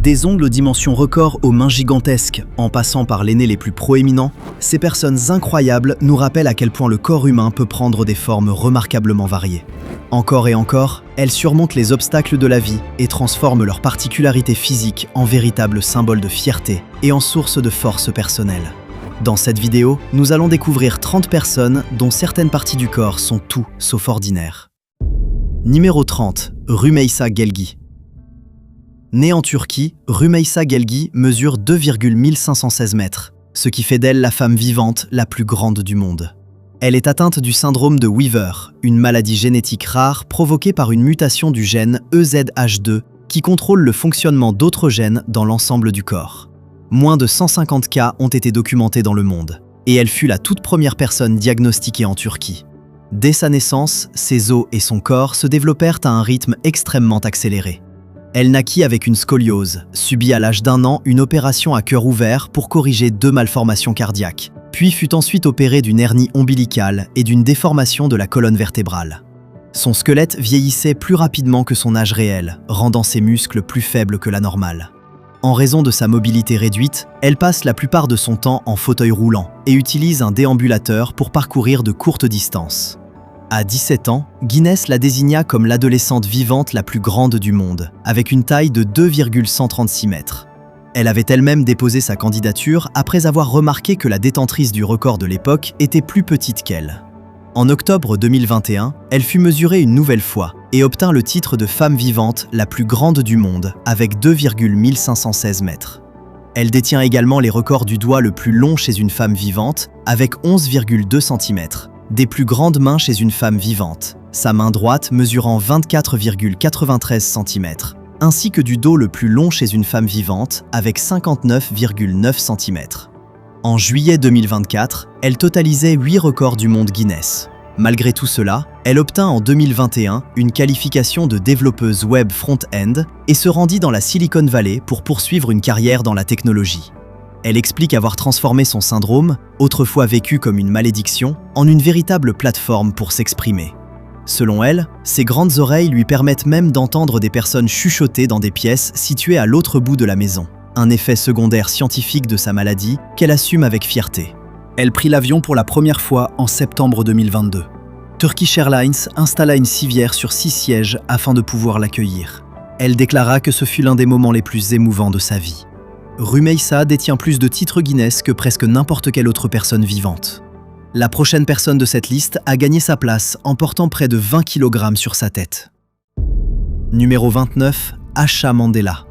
Des ongles aux dimensions records aux mains gigantesques, en passant par les nez les plus proéminents, ces personnes incroyables nous rappellent à quel point le corps humain peut prendre des formes remarquablement variées. Encore et encore, elles surmontent les obstacles de la vie et transforment leurs particularités physiques en véritables symboles de fierté et en source de force personnelle. Dans cette vidéo, nous allons découvrir 30 personnes dont certaines parties du corps sont tout sauf ordinaires. Numéro 30, Rümeysa Gelgi. Née en Turquie, Rümeysa Gelgi mesure 2,1516 mètres, ce qui fait d'elle la femme vivante la plus grande du monde. Elle est atteinte du syndrome de Weaver, une maladie génétique rare provoquée par une mutation du gène EZH2 qui contrôle le fonctionnement d'autres gènes dans l'ensemble du corps. Moins de 150 cas ont été documentés dans le monde, et elle fut la toute première personne diagnostiquée en Turquie. Dès sa naissance, ses os et son corps se développèrent à un rythme extrêmement accéléré. Elle naquit avec une scoliose, subit à l'âge d'1 an une opération à cœur ouvert pour corriger 2 malformations cardiaques, puis fut ensuite opérée d'une hernie ombilicale et d'une déformation de la colonne vertébrale. Son squelette vieillissait plus rapidement que son âge réel, rendant ses muscles plus faibles que la normale. En raison de sa mobilité réduite, elle passe la plupart de son temps en fauteuil roulant et utilise un déambulateur pour parcourir de courtes distances. À 17 ans, Guinness la désigna comme l'adolescente vivante la plus grande du monde, avec une taille de 2,136 mètres. Elle avait elle-même déposé sa candidature après avoir remarqué que la détentrice du record de l'époque était plus petite qu'elle. En octobre 2021, elle fut mesurée une nouvelle fois et obtint le titre de femme vivante la plus grande du monde, avec 2,1516 mètres. Elle détient également les records du doigt le plus long chez une femme vivante, avec 11,2 cm. Des plus grandes mains chez une femme vivante, sa main droite mesurant 24,93 cm, ainsi que du dos le plus long chez une femme vivante avec 59,9 cm. En juillet 2024, elle totalisait 8 records du monde Guinness. Malgré tout cela, elle obtint en 2021 une qualification de développeuse web front-end et se rendit dans la Silicon Valley pour poursuivre une carrière dans la technologie. Elle explique avoir transformé son syndrome, autrefois vécu comme une malédiction, en une véritable plateforme pour s'exprimer. Selon elle, ses grandes oreilles lui permettent même d'entendre des personnes chuchoter dans des pièces situées à l'autre bout de la maison, un effet secondaire scientifique de sa maladie qu'elle assume avec fierté. Elle prit l'avion pour la première fois en septembre 2022. Turkish Airlines installa une civière sur 6 sièges afin de pouvoir l'accueillir. Elle déclara que ce fut l'un des moments les plus émouvants de sa vie. Rümeysa détient plus de titres Guinness que presque n'importe quelle autre personne vivante. La prochaine personne de cette liste a gagné sa place en portant près de 20 kg sur sa tête. Numéro 29, Asha Mandela.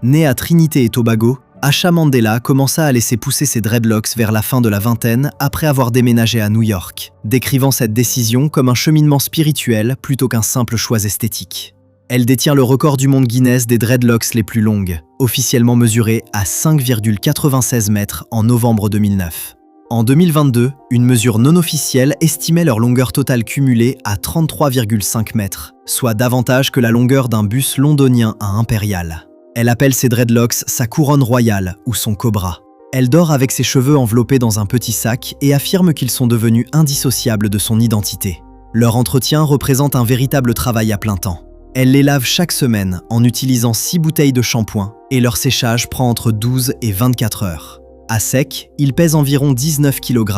Née à Trinité et Tobago, Asha Mandela commença à laisser pousser ses dreadlocks vers la fin de la vingtaine après avoir déménagé à New York, décrivant cette décision comme un cheminement spirituel plutôt qu'un simple choix esthétique. Elle détient le record du monde Guinness des dreadlocks les plus longues, officiellement mesurées à 5,96 mètres en novembre 2009. En 2022, une mesure non officielle estimait leur longueur totale cumulée à 33,5 mètres, soit davantage que la longueur d'un bus londonien à Impérial. Elle appelle ses dreadlocks sa couronne royale ou son cobra. Elle dort avec ses cheveux enveloppés dans un petit sac et affirme qu'ils sont devenus indissociables de son identité. Leur entretien représente un véritable travail à plein temps. Elle les lave chaque semaine en utilisant 6 bouteilles de shampoing et leur séchage prend entre 12 et 24 heures. À sec, ils pèsent environ 19 kg.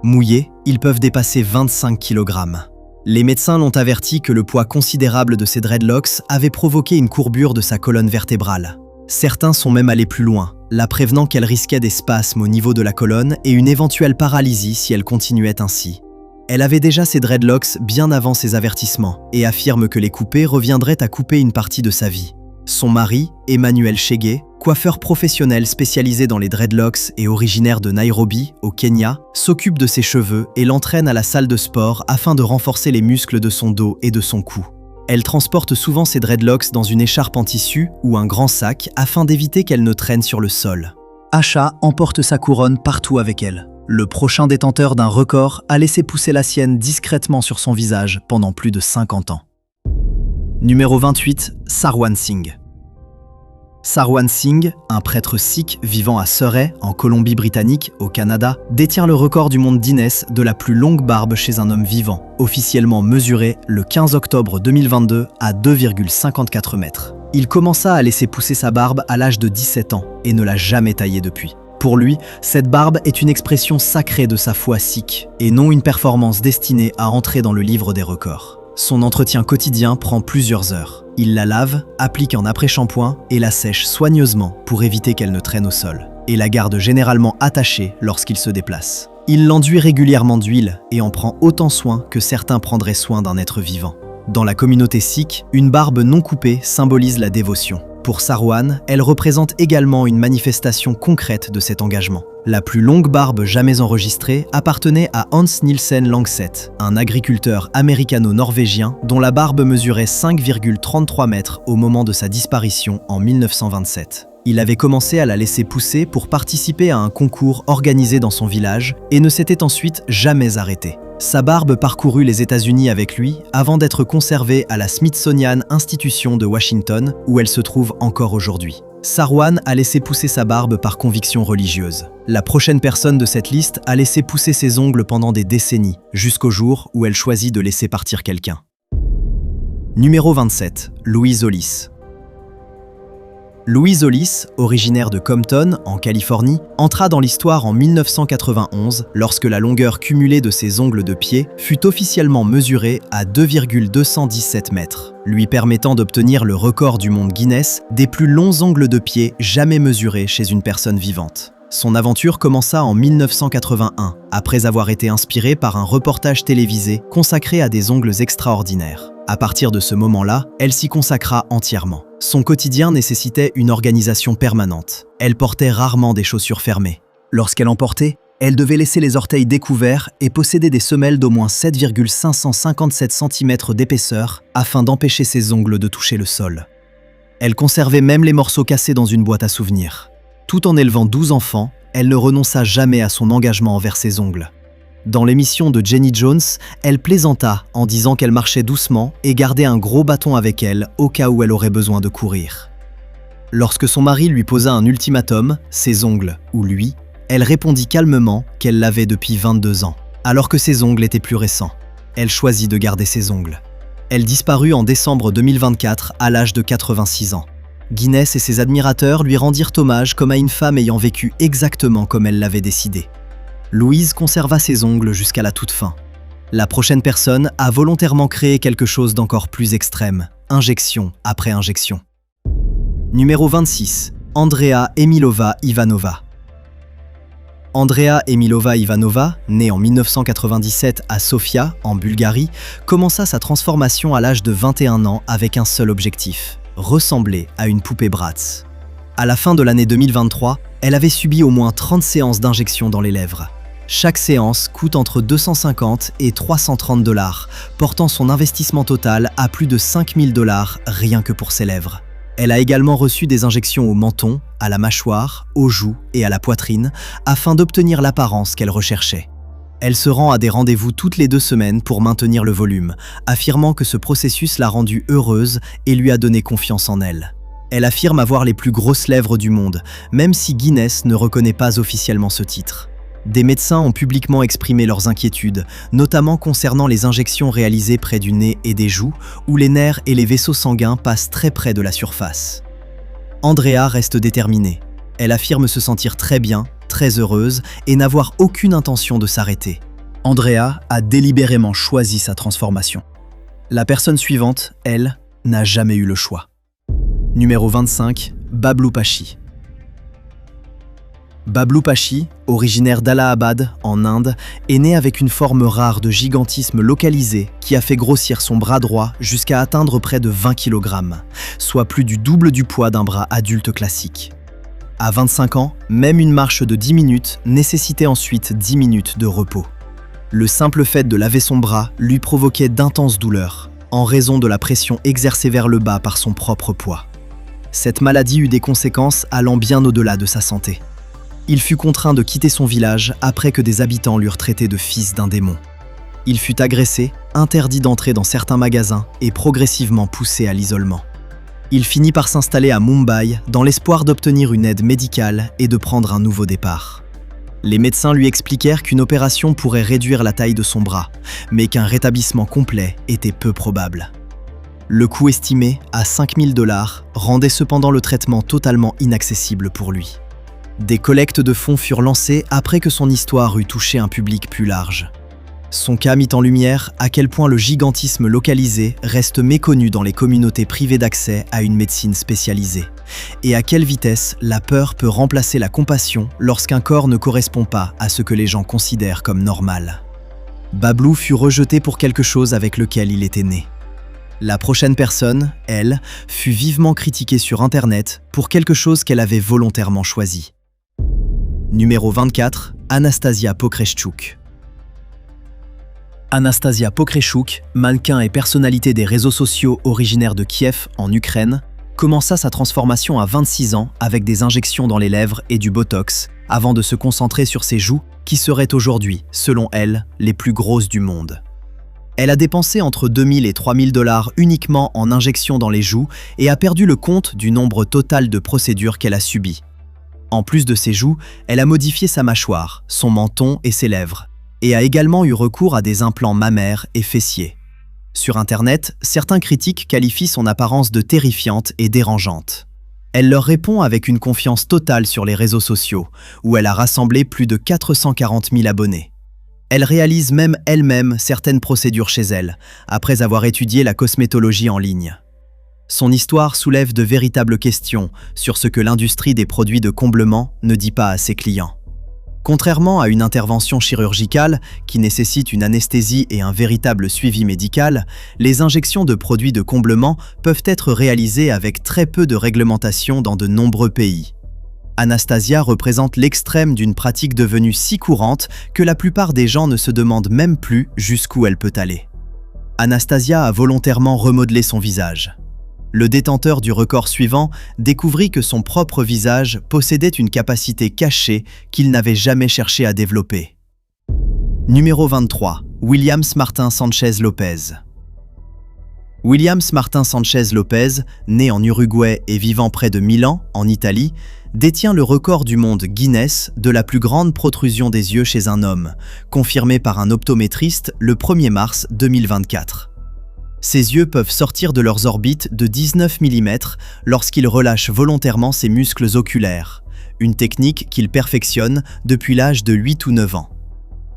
Mouillés, ils peuvent dépasser 25 kg. Les médecins l'ont averti que le poids considérable de ses dreadlocks avait provoqué une courbure de sa colonne vertébrale. Certains sont même allés plus loin, la prévenant qu'elle risquait des spasmes au niveau de la colonne et une éventuelle paralysie si elle continuait ainsi. Elle avait déjà ses dreadlocks bien avant ces avertissements et affirme que les couper reviendrait à couper une partie de sa vie. Son mari, Emmanuel Chege, coiffeur professionnel spécialisé dans les dreadlocks et originaire de Nairobi, au Kenya, s'occupe de ses cheveux et l'entraîne à la salle de sport afin de renforcer les muscles de son dos et de son cou. Elle transporte souvent ses dreadlocks dans une écharpe en tissu ou un grand sac afin d'éviter qu'elles ne traînent sur le sol. Asha emporte sa couronne partout avec elle. Le prochain détenteur d'un record a laissé pousser la sienne discrètement sur son visage pendant plus de 50 ans. Numéro 28, Sarwan Singh. Sarwan Singh, un prêtre sikh vivant à Surrey, en Colombie-Britannique, au Canada, détient le record du monde Guinness de la plus longue barbe chez un homme vivant, officiellement mesurée le 15 octobre 2022 à 2,54 mètres. Il commença à laisser pousser sa barbe à l'âge de 17 ans et ne l'a jamais taillée depuis. Pour lui, cette barbe est une expression sacrée de sa foi sikh et non une performance destinée à entrer dans le livre des records. Son entretien quotidien prend plusieurs heures. Il la lave, applique un après-shampoing et la sèche soigneusement pour éviter qu'elle ne traîne au sol, et la garde généralement attachée lorsqu'il se déplace. Il l'enduit régulièrement d'huile et en prend autant soin que certains prendraient soin d'un être vivant. Dans la communauté sikh, une barbe non coupée symbolise la dévotion. Pour Sarwan, elle représente également une manifestation concrète de cet engagement. La plus longue barbe jamais enregistrée appartenait à Hans Nielsen Langseth, un agriculteur américano-norvégien dont la barbe mesurait 5,33 mètres au moment de sa disparition en 1927. Il avait commencé à la laisser pousser pour participer à un concours organisé dans son village et ne s'était ensuite jamais arrêté. Sa barbe parcourut les États-Unis avec lui avant d'être conservée à la Smithsonian Institution de Washington, où elle se trouve encore aujourd'hui. Sarwan a laissé pousser sa barbe par conviction religieuse. La prochaine personne de cette liste a laissé pousser ses ongles pendant des décennies, jusqu'au jour où elle choisit de laisser partir quelqu'un. Numéro 27, Louise Hollis. Louise Hollis, originaire de Compton, en Californie, entra dans l'histoire en 1991 lorsque la longueur cumulée de ses ongles de pied fut officiellement mesurée à 2,217 mètres, lui permettant d'obtenir le record du monde Guinness des plus longs ongles de pied jamais mesurés chez une personne vivante. Son aventure commença en 1981, après avoir été inspirée par un reportage télévisé consacré à des ongles extraordinaires. À partir de ce moment-là, elle s'y consacra entièrement. Son quotidien nécessitait une organisation permanente. Elle portait rarement des chaussures fermées. Lorsqu'elle en portait, elle devait laisser les orteils découverts et posséder des semelles d'au moins 7,557 cm d'épaisseur afin d'empêcher ses ongles de toucher le sol. Elle conservait même les morceaux cassés dans une boîte à souvenirs. Tout en élevant 12 enfants, elle ne renonça jamais à son engagement envers ses ongles. Dans l'émission de Jenny Jones, elle plaisanta en disant qu'elle marchait doucement et gardait un gros bâton avec elle au cas où elle aurait besoin de courir. Lorsque son mari lui posa un ultimatum, ses ongles ou lui, elle répondit calmement qu'elle l'avait depuis 22 ans, alors que ses ongles étaient plus récents. Elle choisit de garder ses ongles. Elle disparut en décembre 2024 à l'âge de 86 ans. Guinness et ses admirateurs lui rendirent hommage comme à une femme ayant vécu exactement comme elle l'avait décidé. Louise conserva ses ongles jusqu'à la toute fin. La prochaine personne a volontairement créé quelque chose d'encore plus extrême, injection après injection. Numéro 26, Andrea Emilova Ivanova. Andrea Emilova Ivanova, née en 1997 à Sofia, en Bulgarie, commença sa transformation à l'âge de 21 ans avec un seul objectif, ressembler à une poupée Bratz. À la fin de l'année 2023, elle avait subi au moins 30 séances d'injection dans les lèvres. Chaque séance coûte entre 250 et 330 $, portant son investissement total à plus de 5 000 $ rien que pour ses lèvres. Elle a également reçu des injections au menton, à la mâchoire, aux joues et à la poitrine afin d'obtenir l'apparence qu'elle recherchait. Elle se rend à des rendez-vous toutes les 2 semaines pour maintenir le volume, affirmant que ce processus l'a rendue heureuse et lui a donné confiance en elle. Elle affirme avoir les plus grosses lèvres du monde, même si Guinness ne reconnaît pas officiellement ce titre. Des médecins ont publiquement exprimé leurs inquiétudes, notamment concernant les injections réalisées près du nez et des joues, où les nerfs et les vaisseaux sanguins passent très près de la surface. Andrea reste déterminée. Elle affirme se sentir très bien, très heureuse et n'avoir aucune intention de s'arrêter. Andrea a délibérément choisi sa transformation. La personne suivante, elle, n'a jamais eu le choix. Numéro 25, Bablu Pashi. Bablu Pashi, originaire d'Allahabad, en Inde, est né avec une forme rare de gigantisme localisé qui a fait grossir son bras droit jusqu'à atteindre près de 20 kg, soit plus du double du poids d'un bras adulte classique. À 25 ans, même une marche de 10 minutes nécessitait ensuite 10 minutes de repos. Le simple fait de laver son bras lui provoquait d'intenses douleurs, en raison de la pression exercée vers le bas par son propre poids. Cette maladie eut des conséquences allant bien au-delà de sa santé. Il fut contraint de quitter son village après que des habitants l'eurent traité de fils d'un démon. Il fut agressé, interdit d'entrer dans certains magasins et progressivement poussé à l'isolement. Il finit par s'installer à Mumbai dans l'espoir d'obtenir une aide médicale et de prendre un nouveau départ. Les médecins lui expliquèrent qu'une opération pourrait réduire la taille de son bras, mais qu'un rétablissement complet était peu probable. Le coût estimé à 5 000 $ rendait cependant le traitement totalement inaccessible pour lui. Des collectes de fonds furent lancées après que son histoire eut touché un public plus large. Son cas mit en lumière à quel point le gigantisme localisé reste méconnu dans les communautés privées d'accès à une médecine spécialisée, et à quelle vitesse la peur peut remplacer la compassion lorsqu'un corps ne correspond pas à ce que les gens considèrent comme normal. Bablou fut rejeté pour quelque chose avec lequel il était né. La prochaine personne, elle, fut vivement critiquée sur Internet pour quelque chose qu'elle avait volontairement choisi. Numéro 24, Anastasia Pokreschuk. Anastasia Pokreschuk, mannequin et personnalité des réseaux sociaux originaire de Kiev, en Ukraine, commença sa transformation à 26 ans avec des injections dans les lèvres et du botox, avant de se concentrer sur ses joues, qui seraient aujourd'hui, selon elle, les plus grosses du monde. Elle a dépensé entre 2 000 et 3 000 $ uniquement en injections dans les joues et a perdu le compte du nombre total de procédures qu'elle a subies. En plus de ses joues, elle a modifié sa mâchoire, son menton et ses lèvres, et a également eu recours à des implants mammaires et fessiers. Sur Internet, certains critiques qualifient son apparence de terrifiante et dérangeante. Elle leur répond avec une confiance totale sur les réseaux sociaux, où elle a rassemblé plus de 440 000 abonnés. Elle réalise même elle-même certaines procédures chez elle, après avoir étudié la cosmétologie en ligne. Son histoire soulève de véritables questions sur ce que l'industrie des produits de comblement ne dit pas à ses clients. Contrairement à une intervention chirurgicale qui nécessite une anesthésie et un véritable suivi médical, les injections de produits de comblement peuvent être réalisées avec très peu de réglementation dans de nombreux pays. Anastasia représente l'extrême d'une pratique devenue si courante que la plupart des gens ne se demandent même plus jusqu'où elle peut aller. Anastasia a volontairement remodelé son visage. Le détenteur du record suivant découvrit que son propre visage possédait une capacité cachée qu'il n'avait jamais cherché à développer. Numéro 23. Williams Martin Sanchez Lopez. Williams Martin Sanchez Lopez, né en Uruguay et vivant près de Milan, en Italie, détient le record du monde Guinness de la plus grande protrusion des yeux chez un homme, confirmé par un optométriste le 1er mars 2024. Ses yeux peuvent sortir de leurs orbites de 19 mm lorsqu'il relâche volontairement ses muscles oculaires, une technique qu'il perfectionne depuis l'âge de 8 ou 9 ans.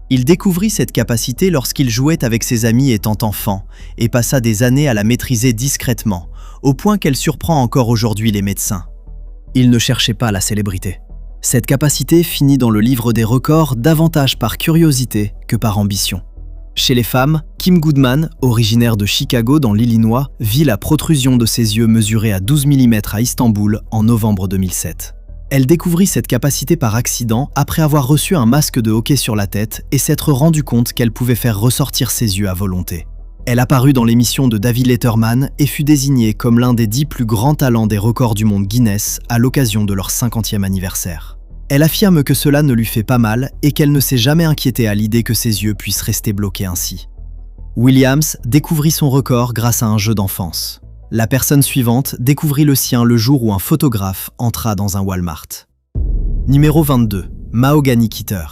Il découvrit cette capacité lorsqu'il jouait avec ses amis étant enfant et passa des années à la maîtriser discrètement, au point qu'elle surprend encore aujourd'hui les médecins. Il ne cherchait pas la célébrité. Cette capacité finit dans le livre des records davantage par curiosité que par ambition. Chez les femmes, Kim Goodman, originaire de Chicago dans l'Illinois, vit la protrusion de ses yeux mesurée à 12 mm à Istanbul en novembre 2007. Elle découvrit cette capacité par accident après avoir reçu un masque de hockey sur la tête et s'être rendu compte qu'elle pouvait faire ressortir ses yeux à volonté. Elle apparut dans l'émission de David Letterman et fut désignée comme l'un des 10 plus grands talents des records du monde Guinness à l'occasion de leur 50e anniversaire. Elle affirme que cela ne lui fait pas mal et qu'elle ne s'est jamais inquiétée à l'idée que ses yeux puissent rester bloqués ainsi. Williams découvrit son record grâce à un jeu d'enfance. La personne suivante découvrit le sien le jour où un photographe entra dans un Walmart. Numéro 22. Mahogany Kitter.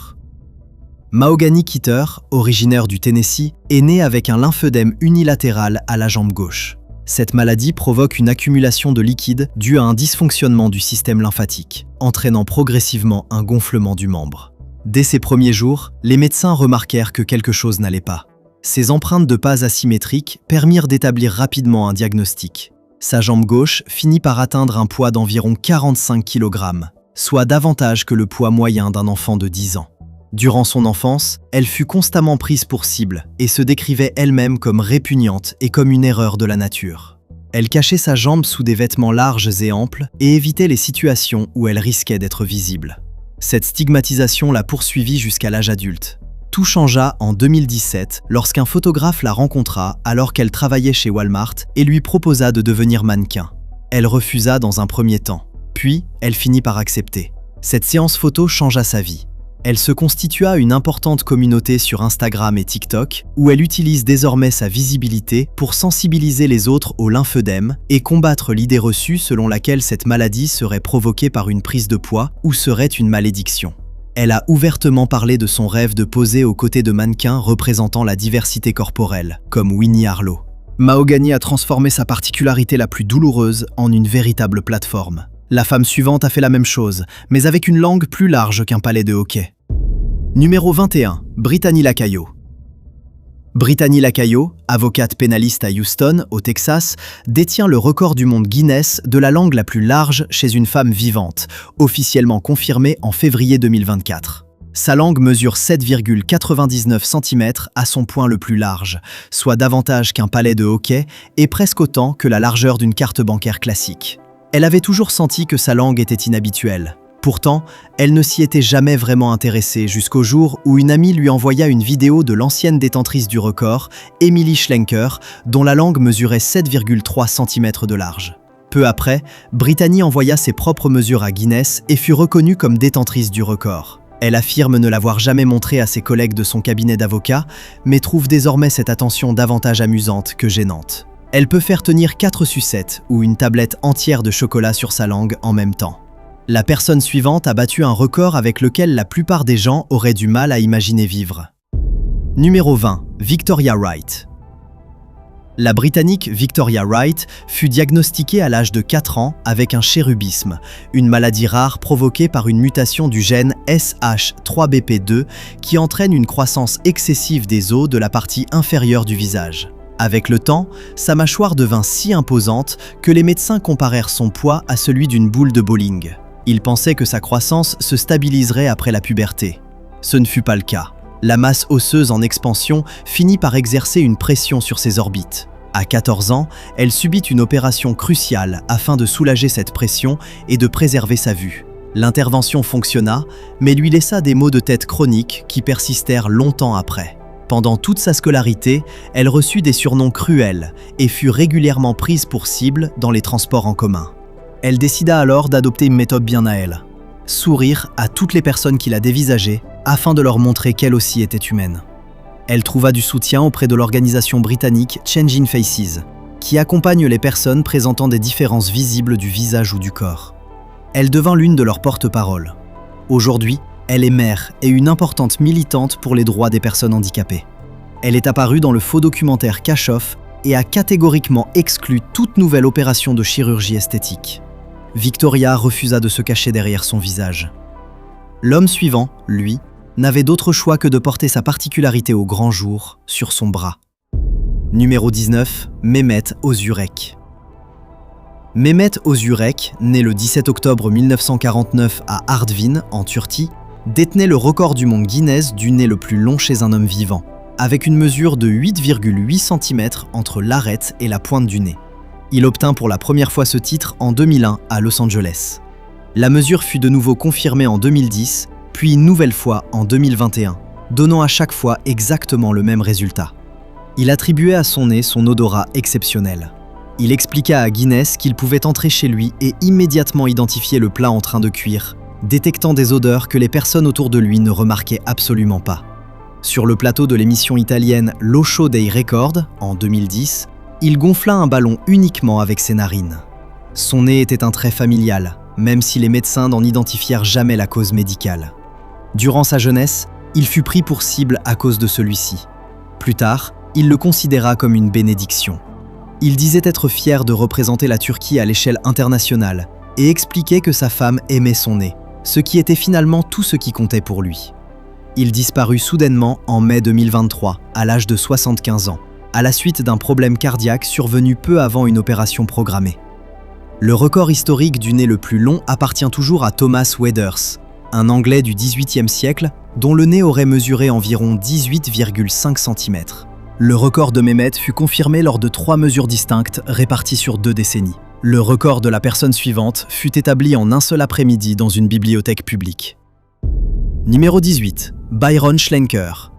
Mahogany Kitter, originaire du Tennessee, est né avec un lymphœdème unilatéral à la jambe gauche. Cette maladie provoque une accumulation de liquide due à un dysfonctionnement du système lymphatique, entraînant progressivement un gonflement du membre. Dès ses premiers jours, les médecins remarquèrent que quelque chose n'allait pas. Ces empreintes de pas asymétriques permirent d'établir rapidement un diagnostic. Sa jambe gauche finit par atteindre un poids d'environ 45 kg, soit davantage que le poids moyen d'un enfant de 10 ans. Durant son enfance, elle fut constamment prise pour cible et se décrivait elle-même comme répugnante et comme une erreur de la nature. Elle cachait sa jambe sous des vêtements larges et amples et évitait les situations où elle risquait d'être visible. Cette stigmatisation la poursuivit jusqu'à l'âge adulte. Tout changea en 2017 lorsqu'un photographe la rencontra alors qu'elle travaillait chez Walmart et lui proposa de devenir mannequin. Elle refusa dans un premier temps, puis elle finit par accepter. Cette séance photo changea sa vie. Elle se constitua une importante communauté sur Instagram et TikTok, où elle utilise désormais sa visibilité pour sensibiliser les autres au lymphœdème et combattre l'idée reçue selon laquelle cette maladie serait provoquée par une prise de poids ou serait une malédiction. Elle a ouvertement parlé de son rêve de poser aux côtés de mannequins représentant la diversité corporelle, comme Winnie Harlow. Mahogany a transformé sa particularité la plus douloureuse en une véritable plateforme. La femme suivante a fait la même chose, mais avec une langue plus large qu'un palais de hockey. Numéro 21. Brittany Lacayo. Brittany Lacayo, avocate pénaliste à Houston, au Texas, détient le record du monde Guinness de la langue la plus large chez une femme vivante, officiellement confirmée en février 2024. Sa langue mesure 7,99 cm à son point le plus large, soit davantage qu'un palais de hockey et presque autant que la largeur d'une carte bancaire classique. Elle avait toujours senti que sa langue était inhabituelle. Pourtant, elle ne s'y était jamais vraiment intéressée jusqu'au jour où une amie lui envoya une vidéo de l'ancienne détentrice du record, Emily Schlenker, dont la langue mesurait 7,3 cm de large. Peu après, Brittany envoya ses propres mesures à Guinness et fut reconnue comme détentrice du record. Elle affirme ne l'avoir jamais montré à ses collègues de son cabinet d'avocats, mais trouve désormais cette attention davantage amusante que gênante. Elle peut faire tenir 4 sucettes ou une tablette entière de chocolat sur sa langue en même temps. La personne suivante a battu un record avec lequel la plupart des gens auraient du mal à imaginer vivre. Numéro 20. Victoria Wright. La Britannique Victoria Wright fut diagnostiquée à l'âge de 4 ans avec un chérubisme, une maladie rare provoquée par une mutation du gène SH3BP2 qui entraîne une croissance excessive des os de la partie inférieure du visage. Avec le temps, sa mâchoire devint si imposante que les médecins comparèrent son poids à celui d'une boule de bowling. Ils pensaient que sa croissance se stabiliserait après la puberté. Ce ne fut pas le cas. La masse osseuse en expansion finit par exercer une pression sur ses orbites. À 14 ans, elle subit une opération cruciale afin de soulager cette pression et de préserver sa vue. L'intervention fonctionna, mais lui laissa des maux de tête chroniques qui persistèrent longtemps après. Pendant toute sa scolarité, elle reçut des surnoms cruels et fut régulièrement prise pour cible dans les transports en commun. Elle décida alors d'adopter une méthode bien à elle. Sourire à toutes les personnes qui la dévisageaient afin de leur montrer qu'elle aussi était humaine. Elle trouva du soutien auprès de l'organisation britannique Changing Faces, qui accompagne les personnes présentant des différences visibles du visage ou du corps. Elle devint l'une de leurs porte-parole. Aujourd'hui, elle est mère et une importante militante pour les droits des personnes handicapées. Elle est apparue dans le faux documentaire Cash-Off et a catégoriquement exclu toute nouvelle opération de chirurgie esthétique. Victoria refusa de se cacher derrière son visage. L'homme suivant, lui, n'avait d'autre choix que de porter sa particularité au grand jour sur son bras. Numéro 19. Mehmet Özürek. Mehmet Özürek, né le 17 octobre 1949 à Artvin, en Turquie, détenait le record du monde Guinness du nez le plus long chez un homme vivant, avec une mesure de 8,8 cm entre l'arête et la pointe du nez. Il obtint pour la première fois ce titre en 2001 à Los Angeles. La mesure fut de nouveau confirmée en 2010, puis une nouvelle fois en 2021, donnant à chaque fois exactement le même résultat. Il attribuait à son nez son odorat exceptionnel. Il expliqua à Guinness qu'il pouvait entrer chez lui et immédiatement identifier le plat en train de cuire, détectant des odeurs que les personnes autour de lui ne remarquaient absolument pas. Sur le plateau de l'émission italienne Lo Show dei Record, en 2010, il gonfla un ballon uniquement avec ses narines. Son nez était un trait familial, même si les médecins n'en identifièrent jamais la cause médicale. Durant sa jeunesse, il fut pris pour cible à cause de celui-ci. Plus tard, il le considéra comme une bénédiction. Il disait être fier de représenter la Turquie à l'échelle internationale et expliquait que sa femme aimait son nez, ce qui était finalement tout ce qui comptait pour lui. Il disparut soudainement en mai 2023, à l'âge de 75 ans, à la suite d'un problème cardiaque survenu peu avant une opération programmée. Le record historique du nez le plus long appartient toujours à Thomas Weders, un Anglais du XVIIIe siècle dont le nez aurait mesuré environ 18,5 cm. Le record de Mehmet fut confirmé lors de 3 mesures distinctes réparties sur 2 décennies. Le record de la personne suivante fut établi en un seul après-midi dans une bibliothèque publique. Numéro 18. Byron Schlenker.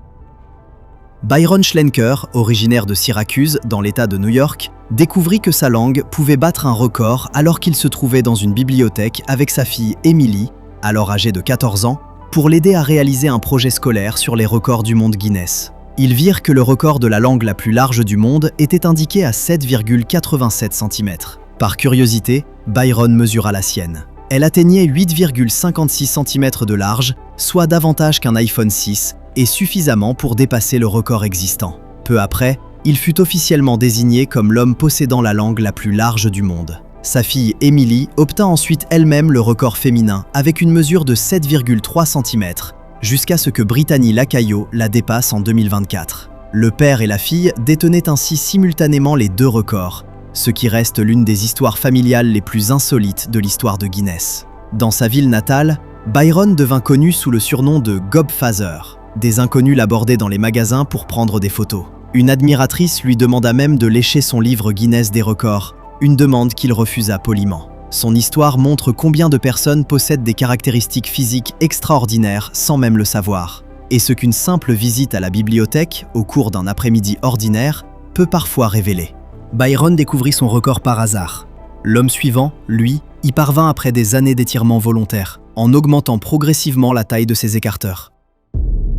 Byron Schlenker, originaire de Syracuse, dans l'État de New York, découvrit que sa langue pouvait battre un record alors qu'il se trouvait dans une bibliothèque avec sa fille Emily, alors âgée de 14 ans, pour l'aider à réaliser un projet scolaire sur les records du monde Guinness. Ils virent que le record de la langue la plus large du monde était indiqué à 7,87 cm. Par curiosité, Byron mesura la sienne. Elle atteignait 8,56 cm de large, soit davantage qu'un iPhone 6, et suffisamment pour dépasser le record existant. Peu après, Il fut officiellement désigné comme l'homme possédant la langue la plus large du monde. Sa fille Emily obtint ensuite elle-même le record féminin avec une mesure de 7,3 cm, jusqu'à ce que Brittany Lacayo la dépasse en 2024. Le père et la fille détenaient ainsi simultanément les deux records, ce qui reste l'une des histoires familiales les plus insolites de l'histoire de Guinness. Dans sa ville natale, Byron devint connu sous le surnom de Gobfather. Des inconnus l'abordaient dans les magasins pour prendre des photos. Une admiratrice lui demanda même de lécher son livre Guinness des records, une demande qu'il refusa poliment. Son histoire montre combien de personnes possèdent des caractéristiques physiques extraordinaires sans même le savoir, et ce qu'une simple visite à la bibliothèque, au cours d'un après-midi ordinaire, peut parfois révéler. Byron découvrit son record par hasard. L'homme suivant, lui, y parvint après des années d'étirements volontaires, en augmentant progressivement la taille de ses écarteurs.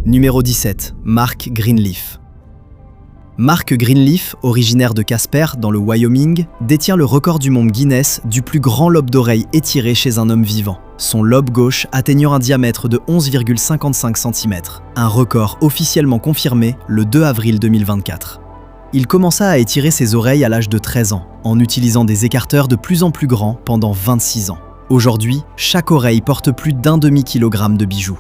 Numéro 17. Mark Greenleaf. Mark Greenleaf, originaire de Casper, dans le Wyoming, détient le record du monde Guinness du plus grand lobe d'oreille étiré chez un homme vivant, son lobe gauche atteignant un diamètre de 11,55 cm, un record officiellement confirmé le 2 avril 2024. Il commença à étirer ses oreilles à l'âge de 13 ans, en utilisant des écarteurs de plus en plus grands pendant 26 ans. Aujourd'hui, chaque oreille porte plus d'un demi-kilogramme de bijoux.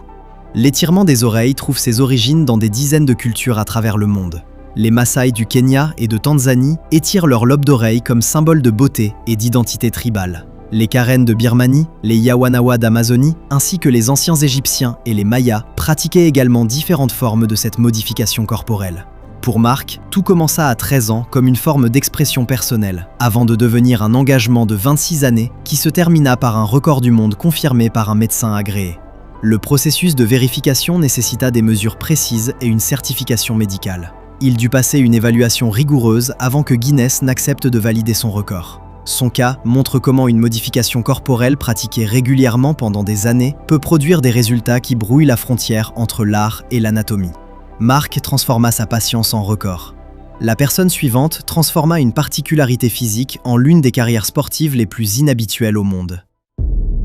L'étirement des oreilles trouve ses origines dans des dizaines de cultures à travers le monde. Les Maasai du Kenya et de Tanzanie étirent leur lobe d'oreille comme symbole de beauté et d'identité tribale. Les Karen de Birmanie, les Yawanawa d'Amazonie, ainsi que les anciens Égyptiens et les Mayas pratiquaient également différentes formes de cette modification corporelle. Pour Mark, tout commença à 13 ans comme une forme d'expression personnelle, avant de devenir un engagement de 26 années qui se termina par un record du monde confirmé par un médecin agréé. Le processus de vérification nécessita des mesures précises et une certification médicale. Il dut passer une évaluation rigoureuse avant que Guinness n'accepte de valider son record. Son cas montre comment une modification corporelle pratiquée régulièrement pendant des années peut produire des résultats qui brouillent la frontière entre l'art et l'anatomie. Mark transforma sa patience en record. La personne suivante transforma une particularité physique en l'une des carrières sportives les plus inhabituelles au monde.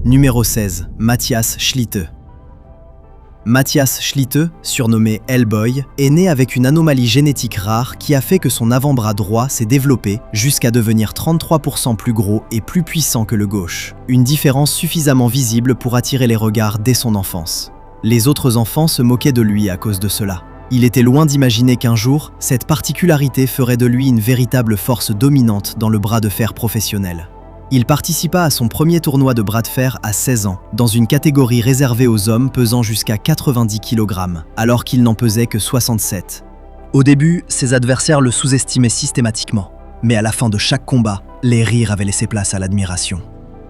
Numéro 16. Matthias Schlitte. Matthias Schlitte, surnommé Hellboy, est né avec une anomalie génétique rare qui a fait que son avant-bras droit s'est développé jusqu'à devenir 33% plus gros et plus puissant que le gauche. Une différence suffisamment visible pour attirer les regards dès son enfance. Les autres enfants se moquaient de lui à cause de cela. Il était loin d'imaginer qu'un jour, cette particularité ferait de lui une véritable force dominante dans le bras de fer professionnel. Il participa à son premier tournoi de bras de fer à 16 ans, dans une catégorie réservée aux hommes pesant jusqu'à 90 kg, alors qu'il n'en pesait que 67. Au début, ses adversaires le sous-estimaient systématiquement, mais à la fin de chaque combat, les rires avaient laissé place à l'admiration.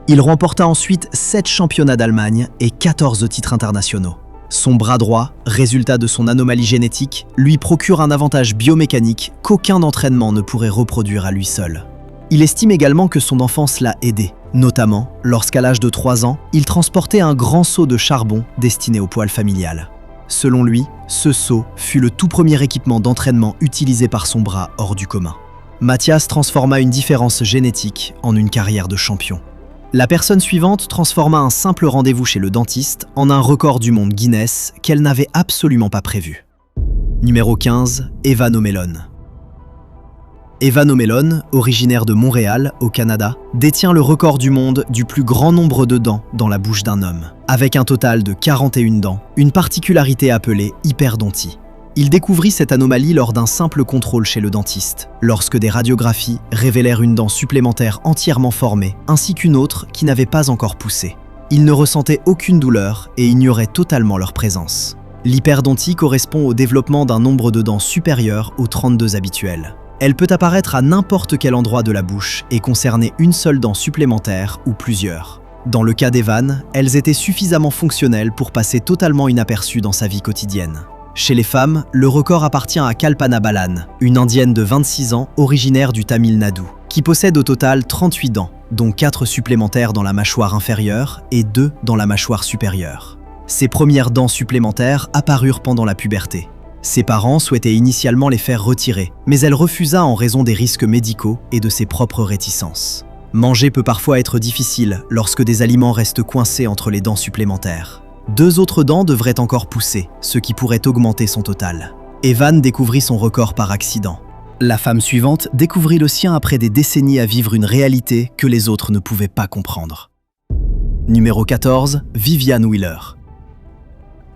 Il remporta ensuite 7 championnats d'Allemagne et 14 titres internationaux. Son bras droit, résultat de son anomalie génétique, lui procure un avantage biomécanique qu'aucun entraînement ne pourrait reproduire à lui seul. Il estime également que son enfance l'a aidé, notamment lorsqu'à l'âge de 3 ans, il transportait un grand seau de charbon destiné au poêle familial. Selon lui, ce seau fut le tout premier équipement d'entraînement utilisé par son bras hors du commun. Matthias transforma une différence génétique en une carrière de champion. La personne suivante transforma un simple rendez-vous chez le dentiste en un record du monde Guinness qu'elle n'avait absolument pas prévu. Numéro 15. Evan O'Melon. Evan O'Melon, originaire de Montréal, au Canada, détient le record du monde du plus grand nombre de dents dans la bouche d'un homme, avec un total de 41 dents, une particularité appelée hyperdontie. Il découvrit cette anomalie lors d'un simple contrôle chez le dentiste, lorsque des radiographies révélèrent une dent supplémentaire entièrement formée, ainsi qu'une autre qui n'avait pas encore poussé. Il ne ressentait aucune douleur et ignorait totalement leur présence. L'hyperdontie correspond au développement d'un nombre de dents supérieur aux 32 habituels. Elle peut apparaître à n'importe quel endroit de la bouche et concerner une seule dent supplémentaire ou plusieurs. Dans le cas d'Evan, elles étaient suffisamment fonctionnelles pour passer totalement inaperçues dans sa vie quotidienne. Chez les femmes, le record appartient à Kalpana Balan, une indienne de 26 ans originaire du Tamil Nadu, qui possède au total 38 dents, dont 4 supplémentaires dans la mâchoire inférieure et 2 dans la mâchoire supérieure. Ses premières dents supplémentaires apparurent pendant la puberté. Ses parents souhaitaient initialement les faire retirer, mais elle refusa en raison des risques médicaux et de ses propres réticences. Manger peut parfois être difficile lorsque des aliments restent coincés entre les dents supplémentaires. 2 autres dents devraient encore pousser, ce qui pourrait augmenter son total. Evan découvrit son record par accident. La femme suivante découvrit le sien après des décennies à vivre une réalité que les autres ne pouvaient pas comprendre. Numéro 14, Vivian Wheeler.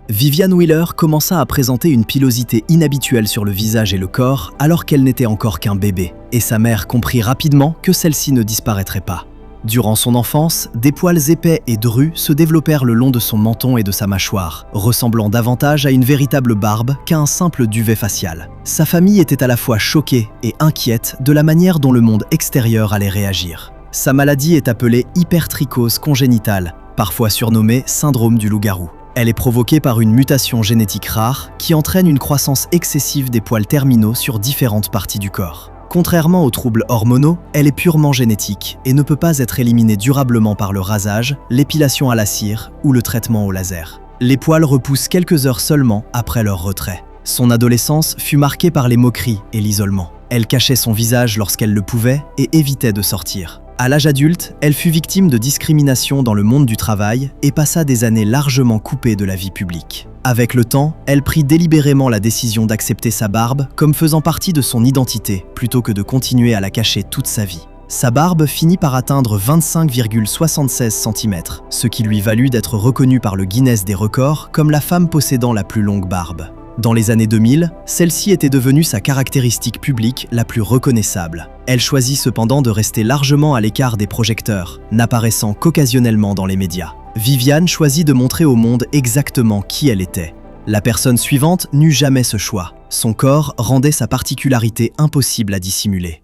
Vivian Wheeler commença à présenter une pilosité inhabituelle sur le visage et le corps alors qu'elle n'était encore qu'un bébé, et sa mère comprit rapidement que celle-ci ne disparaîtrait pas. Durant son enfance, des poils épais et drus se développèrent le long de son menton et de sa mâchoire, ressemblant davantage à une véritable barbe qu'à un simple duvet facial. Sa famille était à la fois choquée et inquiète de la manière dont le monde extérieur allait réagir. Sa maladie est appelée hypertrichose congénitale, parfois surnommée syndrome du loup-garou. Elle est provoquée par une mutation génétique rare qui entraîne une croissance excessive des poils terminaux sur différentes parties du corps. Contrairement aux troubles hormonaux, elle est purement génétique et ne peut pas être éliminée durablement par le rasage, l'épilation à la cire ou le traitement au laser. Les poils repoussent quelques heures seulement après leur retrait. Son adolescence fut marquée par les moqueries et l'isolement. Elle cachait son visage lorsqu'elle le pouvait et évitait de sortir. À l'âge adulte, elle fut victime de discrimination dans le monde du travail et passa des années largement coupée de la vie publique. Avec le temps, elle prit délibérément la décision d'accepter sa barbe comme faisant partie de son identité, plutôt que de continuer à la cacher toute sa vie. Sa barbe finit par atteindre 25,76 cm, ce qui lui valut d'être reconnue par le Guinness des records comme la femme possédant la plus longue barbe. Dans les années 2000, celle-ci était devenue sa caractéristique publique la plus reconnaissable. Elle choisit cependant de rester largement à l'écart des projecteurs, n'apparaissant qu'occasionnellement dans les médias. Vivian choisit de montrer au monde exactement qui elle était. La personne suivante n'eut jamais ce choix. Son corps rendait sa particularité impossible à dissimuler.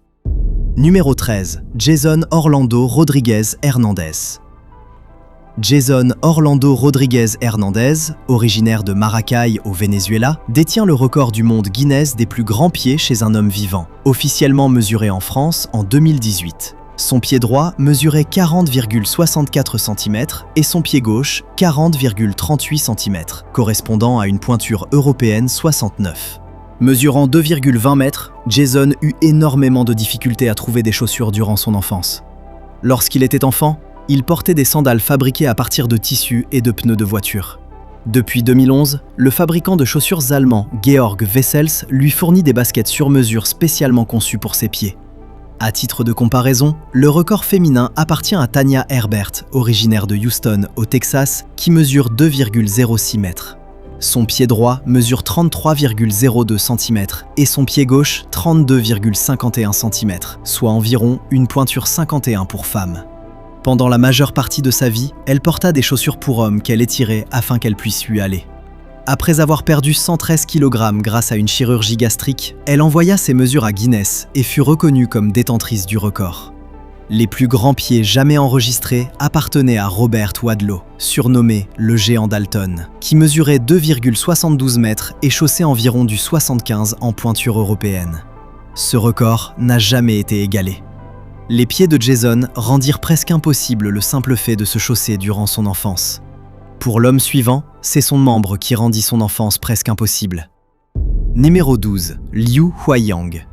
Numéro 13. Jason Orlando Rodriguez Hernandez. Jason Orlando Rodriguez Hernandez, originaire de Maracay au Venezuela, détient le record du monde Guinness des plus grands pieds chez un homme vivant, officiellement mesuré en France en 2018. Son pied droit mesurait 40,64 cm et son pied gauche 40,38 cm, correspondant à une pointure européenne 69. Mesurant 2,20 mètres, Jason eut énormément de difficultés à trouver des chaussures durant son enfance. Lorsqu'il était enfant, il portait des sandales fabriquées à partir de tissus et de pneus de voiture. Depuis 2011, le fabricant de chaussures allemand Georg Wessels lui fournit des baskets sur mesure spécialement conçues pour ses pieds. À titre de comparaison, le record féminin appartient à Tanya Herbert, originaire de Houston, au Texas, qui mesure 2,06 mètres. Son pied droit mesure 33,02 cm et son pied gauche 32,51 cm, soit environ une pointure 51 pour femme. Pendant la majeure partie de sa vie, elle porta des chaussures pour hommes qu'elle étirait afin qu'elle puisse lui aller. Après avoir perdu 113 kg grâce à une chirurgie gastrique, elle envoya ses mesures à Guinness et fut reconnue comme détentrice du record. Les plus grands pieds jamais enregistrés appartenaient à Robert Wadlow, surnommé le géant Dalton, qui mesurait 2,72 mètres et chaussait environ du 75 en pointure européenne. Ce record n'a jamais été égalé. Les pieds de Jason rendirent presque impossible le simple fait de se chausser durant son enfance. Pour l'homme suivant, c'est son membre qui rendit son enfance presque impossible. Numéro 12. Liu Huaiyang.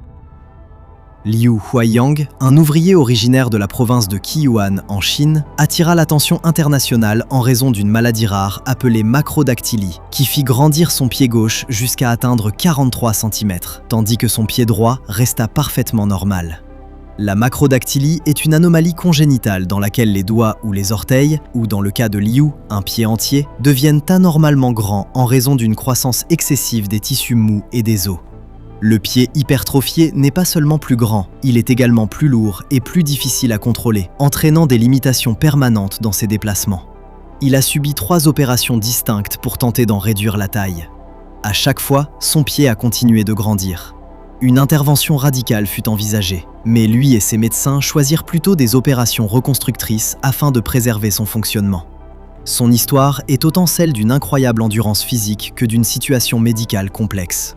Liu Huaiyang, un ouvrier originaire de la province de Qiyuan en Chine, attira l'attention internationale en raison d'une maladie rare appelée macrodactylie, qui fit grandir son pied gauche jusqu'à atteindre 43 cm, tandis que son pied droit resta parfaitement normal. La macrodactylie est une anomalie congénitale dans laquelle les doigts ou les orteils, ou dans le cas de Liu, un pied entier, deviennent anormalement grands en raison d'une croissance excessive des tissus mous et des os. Le pied hypertrophié n'est pas seulement plus grand, il est également plus lourd et plus difficile à contrôler, entraînant des limitations permanentes dans ses déplacements. Il a subi 3 opérations distinctes pour tenter d'en réduire la taille. À chaque fois, son pied a continué de grandir. Une intervention radicale fut envisagée, mais lui et ses médecins choisirent plutôt des opérations reconstructrices afin de préserver son fonctionnement. Son histoire est autant celle d'une incroyable endurance physique que d'une situation médicale complexe.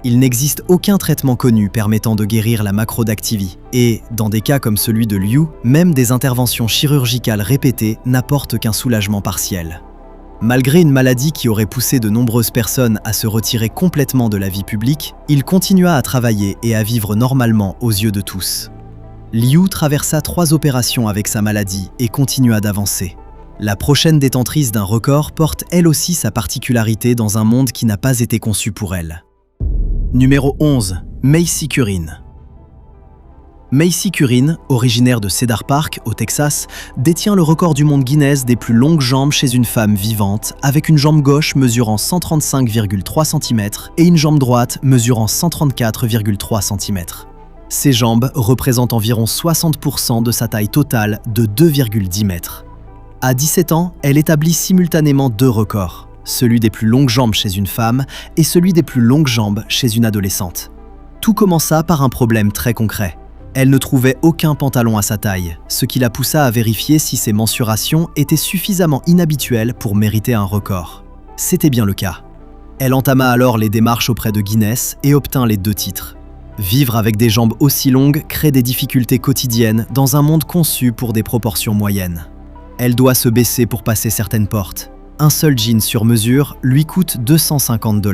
Il n'existe aucun traitement connu permettant de guérir la macrodactylie, et, dans des cas comme celui de Liu, même des interventions chirurgicales répétées n'apportent qu'un soulagement partiel. Malgré une maladie qui aurait poussé de nombreuses personnes à se retirer complètement de la vie publique, il continua à travailler et à vivre normalement aux yeux de tous. Liu traversa 3 opérations avec sa maladie et continua d'avancer. La prochaine détentrice d'un record porte elle aussi sa particularité dans un monde qui n'a pas été conçu pour elle. Numéro 11. Macy Curran. Macy Curran, originaire de Cedar Park, au Texas, détient le record du monde Guinness des plus longues jambes chez une femme vivante, avec une jambe gauche mesurant 135,3 cm et une jambe droite mesurant 134,3 cm. Ses jambes représentent environ 60% de sa taille totale de 2,10 mètres. À 17 ans, elle établit simultanément 2 records, celui des plus longues jambes chez une femme et celui des plus longues jambes chez une adolescente. Tout commença par un problème très concret. Elle ne trouvait aucun pantalon à sa taille, ce qui la poussa à vérifier si ses mensurations étaient suffisamment inhabituelles pour mériter un record. C'était bien le cas. Elle entama alors les démarches auprès de Guinness et obtint les 2 titres. Vivre avec des jambes aussi longues crée des difficultés quotidiennes dans un monde conçu pour des proportions moyennes. Elle doit se baisser pour passer certaines portes. Un seul jean sur mesure lui coûte 250 $.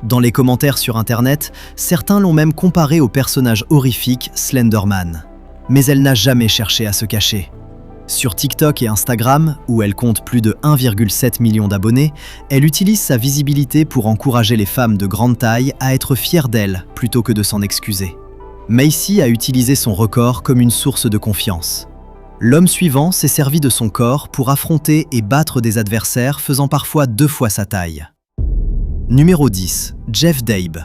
Dans les commentaires sur Internet, certains l'ont même comparé au personnage horrifique Slenderman. Mais elle n'a jamais cherché à se cacher. Sur TikTok et Instagram, où elle compte plus de 1,7 million d'abonnés, elle utilise sa visibilité pour encourager les femmes de grande taille à être fières d'elle plutôt que de s'en excuser. Macy a utilisé son record comme une source de confiance. L'homme suivant s'est servi de son corps pour affronter et battre des adversaires faisant parfois 2 fois sa taille. Numéro 10. Jeff Dabe.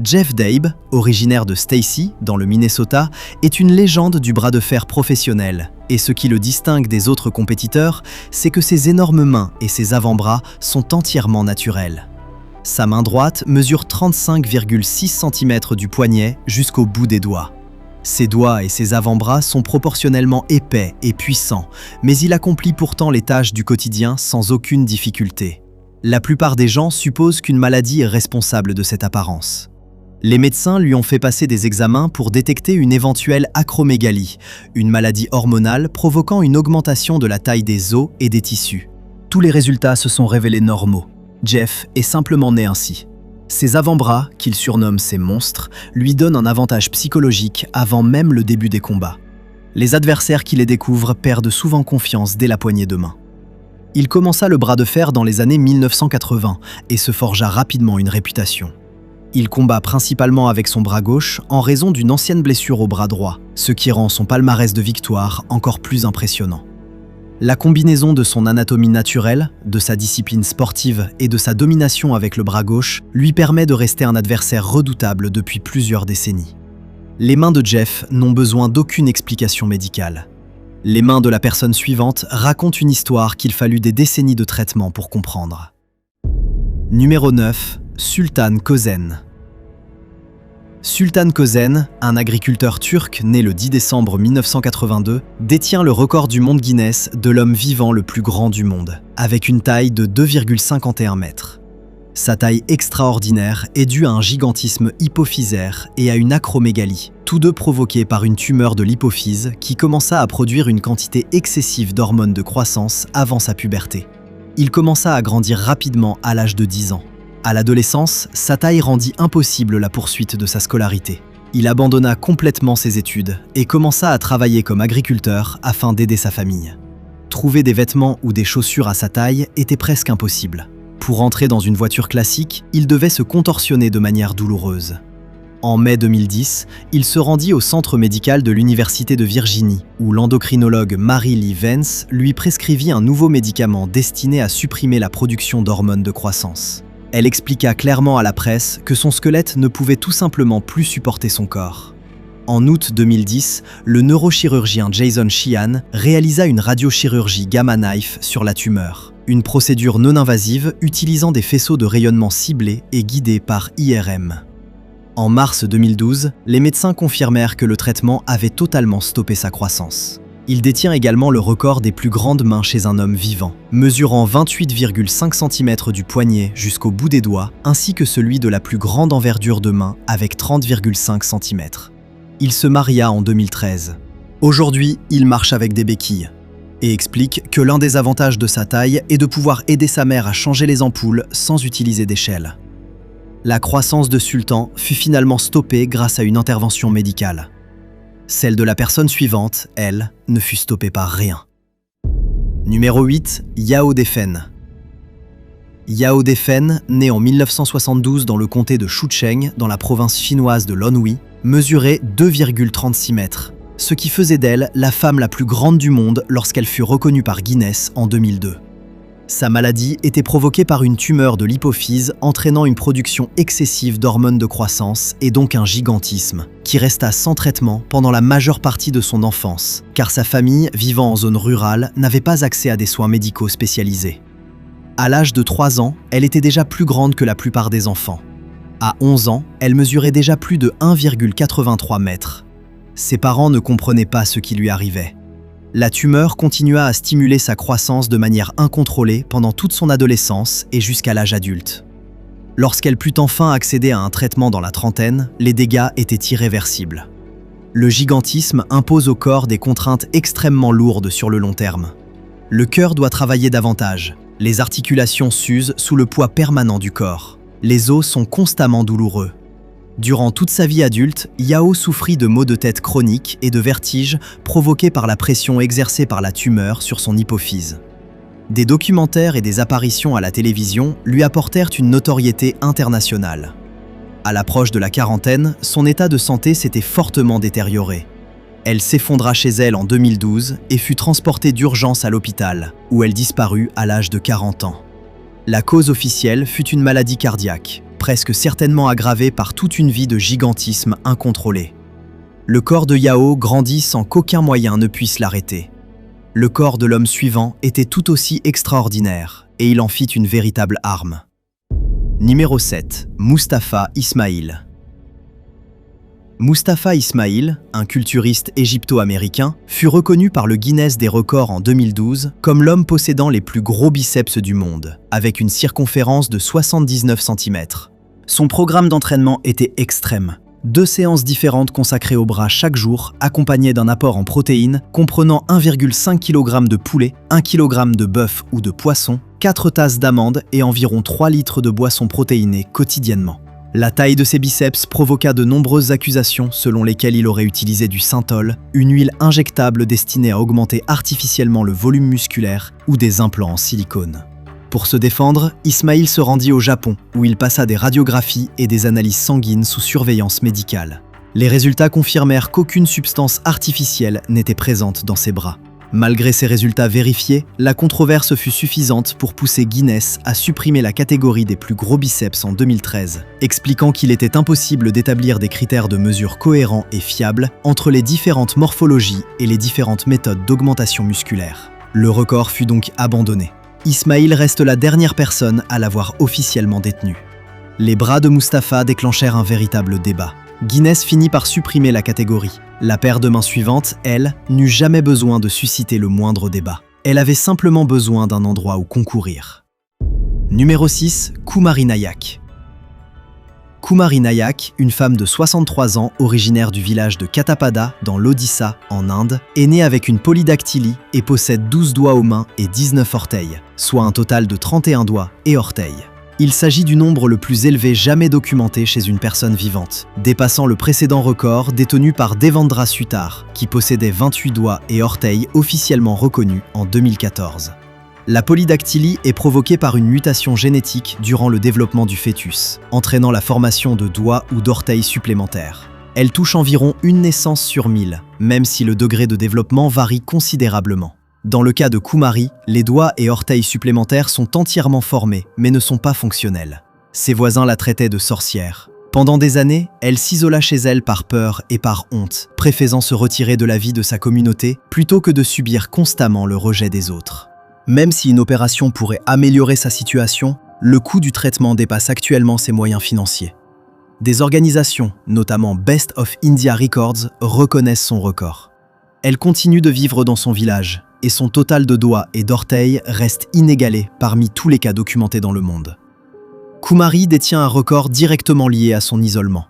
Jeff Dabe, originaire de Stacy, dans le Minnesota, est une légende du bras de fer professionnel, et ce qui le distingue des autres compétiteurs, c'est que ses énormes mains et ses avant-bras sont entièrement naturels. Sa main droite mesure 35,6 cm du poignet jusqu'au bout des doigts. Ses doigts et ses avant-bras sont proportionnellement épais et puissants, mais il accomplit pourtant les tâches du quotidien sans aucune difficulté. La plupart des gens supposent qu'une maladie est responsable de cette apparence. Les médecins lui ont fait passer des examens pour détecter une éventuelle acromégalie, une maladie hormonale provoquant une augmentation de la taille des os et des tissus. Tous les résultats se sont révélés normaux. Jeff est simplement né ainsi. Ses avant-bras, qu'il surnomme ses monstres, lui donnent un avantage psychologique avant même le début des combats. Les adversaires qui les découvrent perdent souvent confiance dès la poignée de main. Il commença le bras de fer dans les années 1980 et se forgea rapidement une réputation. Il combat principalement avec son bras gauche en raison d'une ancienne blessure au bras droit, ce qui rend son palmarès de victoires encore plus impressionnant. La combinaison de son anatomie naturelle, de sa discipline sportive et de sa domination avec le bras gauche lui permet de rester un adversaire redoutable depuis plusieurs décennies. Les mains de Jeff n'ont besoin d'aucune explication médicale. Les mains de la personne suivante racontent une histoire qu'il fallut des décennies de traitement pour comprendre. Numéro 9. Sultan Kösen. Sultan Kösen, un agriculteur turc né le 10 décembre 1982, détient le record du monde Guinness de l'homme vivant le plus grand du monde, avec une taille de 2,51 mètres. Sa taille extraordinaire est due à un gigantisme hypophysaire et à une acromégalie, tous deux provoqués par une tumeur de l'hypophyse qui commença à produire une quantité excessive d'hormones de croissance avant sa puberté. Il commença à grandir rapidement à l'âge de 10 ans. À l'adolescence, sa taille rendit impossible la poursuite de sa scolarité. Il abandonna complètement ses études et commença à travailler comme agriculteur afin d'aider sa famille. Trouver des vêtements ou des chaussures à sa taille était presque impossible. Pour entrer dans une voiture classique, il devait se contorsionner de manière douloureuse. En mai 2010, il se rendit au centre médical de l'Université de Virginie, où l'endocrinologue Mary Lee Vance lui prescrivit un nouveau médicament destiné à supprimer la production d'hormones de croissance. Elle expliqua clairement à la presse que son squelette ne pouvait tout simplement plus supporter son corps. En août 2010, le neurochirurgien Jason Sheehan réalisa une radiochirurgie Gamma Knife sur la tumeur, une procédure non invasive utilisant des faisceaux de rayonnement ciblés et guidés par IRM. En mars 2012, les médecins confirmèrent que le traitement avait totalement stoppé sa croissance. Il détient également le record des plus grandes mains chez un homme vivant, mesurant 28,5 cm du poignet jusqu'au bout des doigts, ainsi que celui de la plus grande envergure de main avec 30,5 cm. Il se maria en 2013. Aujourd'hui, il marche avec des béquilles et explique que l'un des avantages de sa taille est de pouvoir aider sa mère à changer les ampoules sans utiliser d'échelle. La croissance de Sultan fut finalement stoppée grâce à une intervention médicale. Celle de la personne suivante, elle, ne fut stoppée par rien. Numéro 8. Yao Defen. Yao Defen, né en 1972 dans le comté de Shucheng, dans la province chinoise de l'Anhui, mesurait 2,36 mètres, ce qui faisait d'elle la femme la plus grande du monde lorsqu'elle fut reconnue par Guinness en 2002. Sa maladie était provoquée par une tumeur de l'hypophyse entraînant une production excessive d'hormones de croissance et donc un gigantisme, qui resta sans traitement pendant la majeure partie de son enfance, car sa famille, vivant en zone rurale, n'avait pas accès à des soins médicaux spécialisés. À l'âge de 3 ans, elle était déjà plus grande que la plupart des enfants. À 11 ans, elle mesurait déjà plus de 1,83 mètres. Ses parents ne comprenaient pas ce qui lui arrivait. La tumeur continua à stimuler sa croissance de manière incontrôlée pendant toute son adolescence et jusqu'à l'âge adulte. Lorsqu'elle put enfin accéder à un traitement dans la trentaine, les dégâts étaient irréversibles. Le gigantisme impose au corps des contraintes extrêmement lourdes sur le long terme. Le cœur doit travailler davantage. Les articulations s'usent sous le poids permanent du corps. Les os sont constamment douloureux. Durant toute sa vie adulte, Yao souffrit de maux de tête chroniques et de vertiges provoqués par la pression exercée par la tumeur sur son hypophyse. Des documentaires et des apparitions à la télévision lui apportèrent une notoriété internationale. À l'approche de la quarantaine, son état de santé s'était fortement détérioré. Elle s'effondra chez elle en 2012 et fut transportée d'urgence à l'hôpital, où elle disparut à l'âge de 40 ans. La cause officielle fut une maladie cardiaque, presque certainement aggravée par toute une vie de gigantisme incontrôlé. Le corps de Yao grandit sans qu'aucun moyen ne puisse l'arrêter. Le corps de l'homme suivant était tout aussi extraordinaire, et il en fit une véritable arme. Numéro 7. Mustapha Ismail. Mustapha Ismail, un culturiste égypto-américain, fut reconnu par le Guinness des records en 2012 comme l'homme possédant les plus gros biceps du monde, avec une circonférence de 79 cm. Son programme d'entraînement était extrême. 2 séances différentes consacrées aux bras chaque jour, accompagnées d'un apport en protéines comprenant 1,5 kg de poulet, 1 kg de bœuf ou de poisson, 4 tasses d'amandes et environ 3 litres de boissons protéinées quotidiennement. La taille de ses biceps provoqua de nombreuses accusations selon lesquelles il aurait utilisé du synthol, une huile injectable destinée à augmenter artificiellement le volume musculaire ou des implants en silicone. Pour se défendre, Ismail se rendit au Japon où il passa des radiographies et des analyses sanguines sous surveillance médicale. Les résultats confirmèrent qu'aucune substance artificielle n'était présente dans ses bras. Malgré ces résultats vérifiés, la controverse fut suffisante pour pousser Guinness à supprimer la catégorie des plus gros biceps en 2013, expliquant qu'il était impossible d'établir des critères de mesure cohérents et fiables entre les différentes morphologies et les différentes méthodes d'augmentation musculaire. Le record fut donc abandonné. Ismail reste la dernière personne à l'avoir officiellement détenu. Les bras de Mustapha déclenchèrent un véritable débat. Guinness finit par supprimer la catégorie. La paire de mains suivante, elle, n'eut jamais besoin de susciter le moindre débat. Elle avait simplement besoin d'un endroit où concourir. Numéro 6. Kumari Nayak. Kumari Nayak, une femme de 63 ans, originaire du village de Katapada, dans l'Odisha, en Inde, est née avec une polydactylie et possède 12 doigts aux mains et 19 orteils, soit un total de 31 doigts et orteils. Il s'agit du nombre le plus élevé jamais documenté chez une personne vivante, dépassant le précédent record détenu par Devendra Sutar, qui possédait 28 doigts et orteils officiellement reconnus en 2014. La polydactylie est provoquée par une mutation génétique durant le développement du fœtus, entraînant la formation de doigts ou d'orteils supplémentaires. Elle touche environ une naissance sur 1000, même si le degré de développement varie considérablement. Dans le cas de Kumari, les doigts et orteils supplémentaires sont entièrement formés, mais ne sont pas fonctionnels. Ses voisins la traitaient de sorcière. Pendant des années, elle s'isola chez elle par peur et par honte, préférant se retirer de la vie de sa communauté plutôt que de subir constamment le rejet des autres. Même si une opération pourrait améliorer sa situation, le coût du traitement dépasse actuellement ses moyens financiers. Des organisations, notamment Best of India Records, reconnaissent son record. Elle continue de vivre dans son village, et son total de doigts et d'orteils reste inégalé parmi tous les cas documentés dans le monde. Kumari détient un record directement lié à son isolement.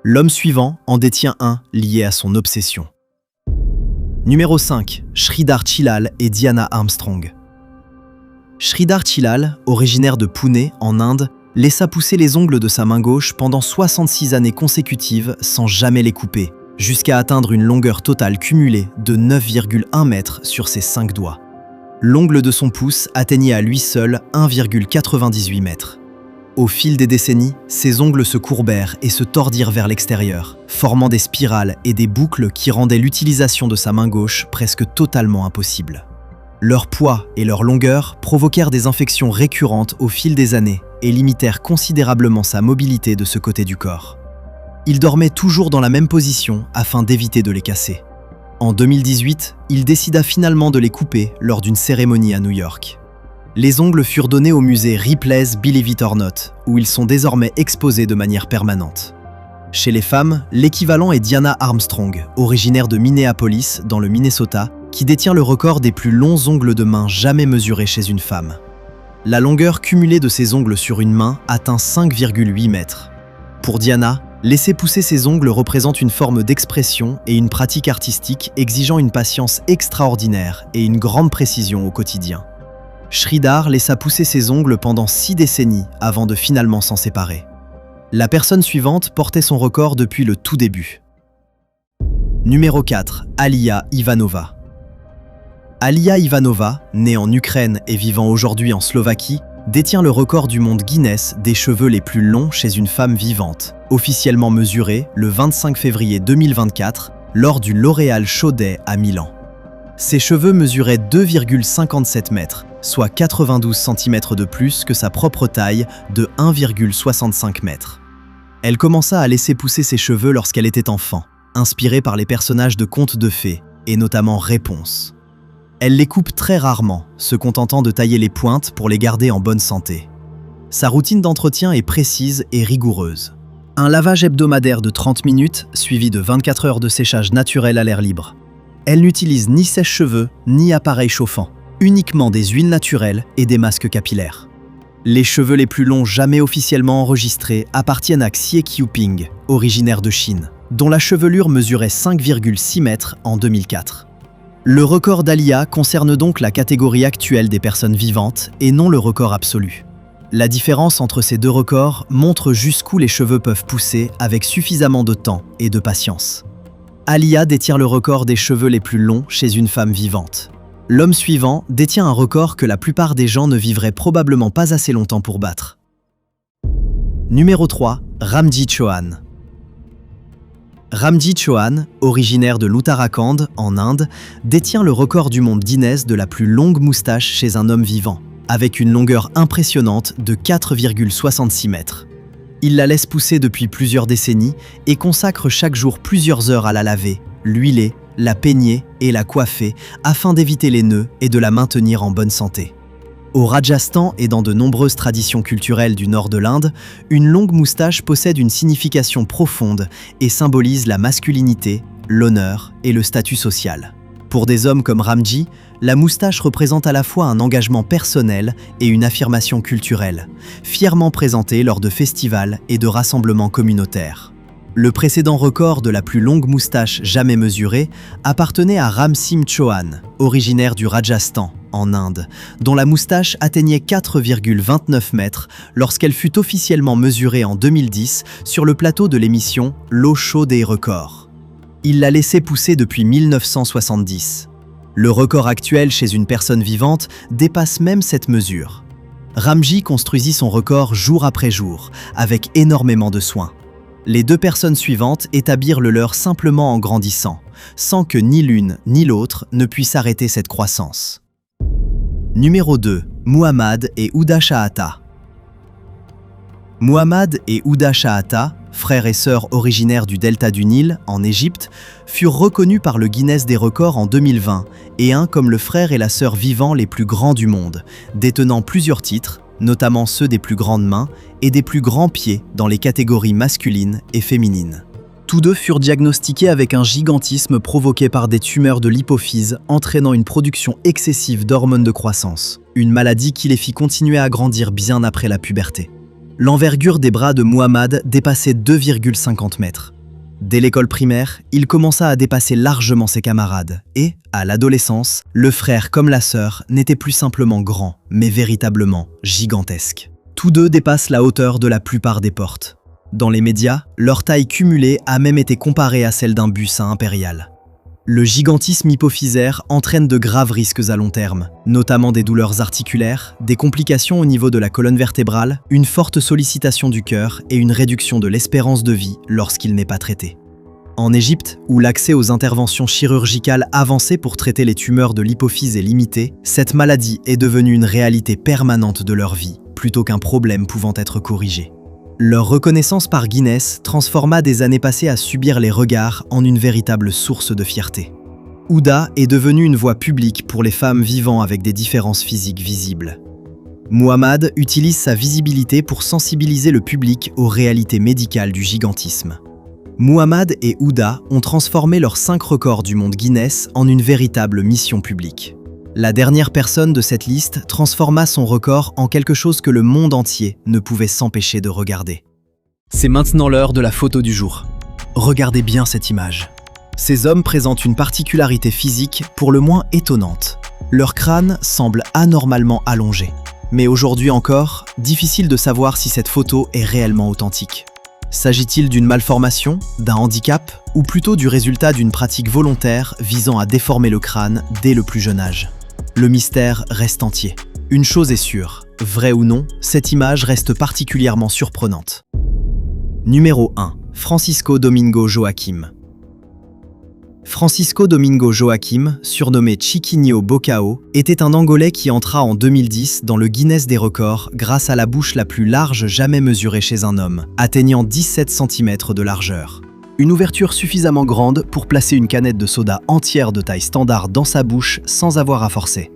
L'homme suivant en détient un lié à son obsession. Numéro 5. Sridhar Chillal et Diana Armstrong. Sridhar Chillal, originaire de Pune, en Inde, laissa pousser les ongles de sa main gauche pendant 66 années consécutives sans jamais les couper, jusqu'à atteindre une longueur totale cumulée de 9,1 mètres sur ses 5 doigts. L'ongle de son pouce atteignait à lui seul 1,98 mètres. Au fil des décennies, ses ongles se courbèrent et se tordirent vers l'extérieur, formant des spirales et des boucles qui rendaient l'utilisation de sa main gauche presque totalement impossible. Leur poids et leur longueur provoquèrent des infections récurrentes au fil des années et limitèrent considérablement sa mobilité de ce côté du corps. Il dormait toujours dans la même position afin d'éviter de les casser. En 2018, il décida finalement de les couper lors d'une cérémonie à New York. Les ongles furent donnés au musée Ripley's Believe It or Not, où ils sont désormais exposés de manière permanente. Chez les femmes, l'équivalent est Diana Armstrong, originaire de Minneapolis, dans le Minnesota, qui détient le record des plus longs ongles de main jamais mesurés chez une femme. La longueur cumulée de ses ongles sur une main atteint 5,8 mètres. Pour Diana, laisser pousser ses ongles représente une forme d'expression et une pratique artistique exigeant une patience extraordinaire et une grande précision au quotidien. Sridhar laissa pousser ses ongles pendant 6 décennies avant de finalement s'en séparer. La personne suivante portait son record depuis le tout début. Numéro 4. Alia Ivanova. Alia Ivanova, née en Ukraine et vivant aujourd'hui en Slovaquie, détient le record du monde Guinness des cheveux les plus longs chez une femme vivante, officiellement mesuré le 25 février 2024 lors du L'Oréal Show Day à Milan. Ses cheveux mesuraient 2,57 mètres, soit 92 cm de plus que sa propre taille de 1,65 mètres. Elle commença à laisser pousser ses cheveux lorsqu'elle était enfant, inspirée par les personnages de contes de fées, et notamment Réponse. Elle les coupe très rarement, se contentant de tailler les pointes pour les garder en bonne santé. Sa routine d'entretien est précise et rigoureuse. Un lavage hebdomadaire de 30 minutes, suivi de 24 heures de séchage naturel à l'air libre. Elle n'utilise ni sèche-cheveux, ni appareil chauffant, uniquement des huiles naturelles et des masques capillaires. Les cheveux les plus longs jamais officiellement enregistrés appartiennent à Xie Qiuping, originaire de Chine, dont la chevelure mesurait 5,6 mètres en 2004. Le record d'Alia concerne donc la catégorie actuelle des personnes vivantes et non le record absolu. La différence entre ces deux records montre jusqu'où les cheveux peuvent pousser avec suffisamment de temps et de patience. Alia détient le record des cheveux les plus longs chez une femme vivante. L'homme suivant détient un record que la plupart des gens ne vivraient probablement pas assez longtemps pour battre. Numéro 3. Ramji Chauhan. Ramji Chauhan, originaire de l'Uttarakhand, en Inde, détient le record du monde Guinness de la plus longue moustache chez un homme vivant, avec une longueur impressionnante de 4,66 mètres. Il la laisse pousser depuis plusieurs décennies et consacre chaque jour plusieurs heures à la laver, l'huiler, la peigner et la coiffer afin d'éviter les nœuds et de la maintenir en bonne santé. Au Rajasthan et dans de nombreuses traditions culturelles du nord de l'Inde, une longue moustache possède une signification profonde et symbolise la masculinité, l'honneur et le statut social. Pour des hommes comme Ramji, la moustache représente à la fois un engagement personnel et une affirmation culturelle, fièrement présentée lors de festivals et de rassemblements communautaires. Le précédent record de la plus longue moustache jamais mesurée appartenait à Ram Singh Chauhan, originaire du Rajasthan, en Inde, dont la moustache atteignait 4,29 mètres lorsqu'elle fut officiellement mesurée en 2010 sur le plateau de l'émission L'Eau chaude et records. Il l'a laissé pousser depuis 1970. Le record actuel chez une personne vivante dépasse même cette mesure. Ramji construisit son record jour après jour, avec énormément de soin. Les deux personnes suivantes établirent le leur simplement en grandissant, sans que ni l'une ni l'autre ne puisse arrêter cette croissance. Numéro 2. Muhammad et Huda Shahata. Muhammad et Huda Shahata, frères et sœurs originaires du delta du Nil, en Égypte, furent reconnus par le Guinness des records en 2020 et un comme le frère et la sœur vivants les plus grands du monde, détenant plusieurs titres, notamment ceux des plus grandes mains et des plus grands pieds dans les catégories masculines et féminines. Tous deux furent diagnostiqués avec un gigantisme provoqué par des tumeurs de l'hypophyse entraînant une production excessive d'hormones de croissance, une maladie qui les fit continuer à grandir bien après la puberté. L'envergure des bras de Muhammad dépassait 2,50 mètres. Dès l'école primaire, il commença à dépasser largement ses camarades et, à l'adolescence, le frère comme la sœur n'étaient plus simplement grands, mais véritablement gigantesques. Tous deux dépassent la hauteur de la plupart des portes. Dans les médias, leur taille cumulée a même été comparée à celle d'un bus impérial. Le gigantisme hypophysaire entraîne de graves risques à long terme, notamment des douleurs articulaires, des complications au niveau de la colonne vertébrale, une forte sollicitation du cœur et une réduction de l'espérance de vie lorsqu'il n'est pas traité. En Égypte, où l'accès aux interventions chirurgicales avancées pour traiter les tumeurs de l'hypophyse est limité, cette maladie est devenue une réalité permanente de leur vie, plutôt qu'un problème pouvant être corrigé. Leur reconnaissance par Guinness transforma des années passées à subir les regards en une véritable source de fierté. Ouda est devenue une voix publique pour les femmes vivant avec des différences physiques visibles. Muhammad utilise sa visibilité pour sensibiliser le public aux réalités médicales du gigantisme. Muhammad et Ouda ont transformé leurs 5 records du monde Guinness en une véritable mission publique. La dernière personne de cette liste transforma son record en quelque chose que le monde entier ne pouvait s'empêcher de regarder. C'est maintenant l'heure de la photo du jour. Regardez bien cette image. Ces hommes présentent une particularité physique pour le moins étonnante. Leur crâne semble anormalement allongé. Mais aujourd'hui encore, difficile de savoir si cette photo est réellement authentique. S'agit-il d'une malformation, d'un handicap, ou plutôt du résultat d'une pratique volontaire visant à déformer le crâne dès le plus jeune âge ? Le mystère reste entier. Une chose est sûre, vrai ou non, cette image reste particulièrement surprenante. Numéro 1. Francisco Domingo Joaquim. Francisco Domingo Joaquim, surnommé Chiquinho Bocao, était un Angolais qui entra en 2010 dans le Guinness des records grâce à la bouche la plus large jamais mesurée chez un homme, atteignant 17 cm de largeur. Une ouverture suffisamment grande pour placer une canette de soda entière de taille standard dans sa bouche sans avoir à forcer.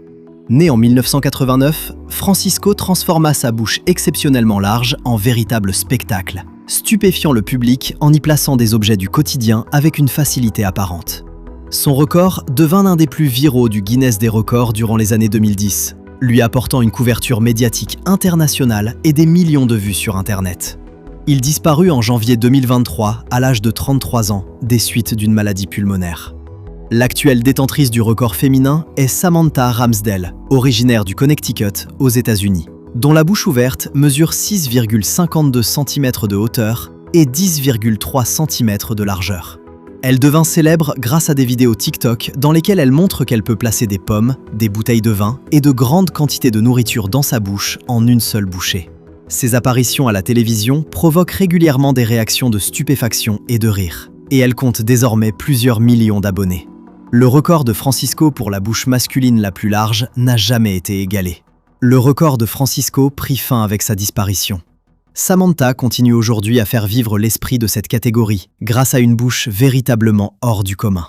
Né en 1989, Francisco transforma sa bouche exceptionnellement large en véritable spectacle, stupéfiant le public en y plaçant des objets du quotidien avec une facilité apparente. Son record devint l'un des plus viraux du Guinness des records durant les années 2010, lui apportant une couverture médiatique internationale et des millions de vues sur Internet. Il disparut en janvier 2023 à l'âge de 33 ans des suites d'une maladie pulmonaire. L'actuelle détentrice du record féminin est Samantha Ramsdell, originaire du Connecticut aux États-Unis, dont la bouche ouverte mesure 6,52 cm de hauteur et 10,3 cm de largeur. Elle devint célèbre grâce à des vidéos TikTok dans lesquelles elle montre qu'elle peut placer des pommes, des bouteilles de vin et de grandes quantités de nourriture dans sa bouche en une seule bouchée. Ses apparitions à la télévision provoquent régulièrement des réactions de stupéfaction et de rire, et elle compte désormais plusieurs millions d'abonnés. Le record de Francisco pour la bouche masculine la plus large n'a jamais été égalé. Le record de Francisco prit fin avec sa disparition. Samantha continue aujourd'hui à faire vivre l'esprit de cette catégorie grâce à une bouche véritablement hors du commun.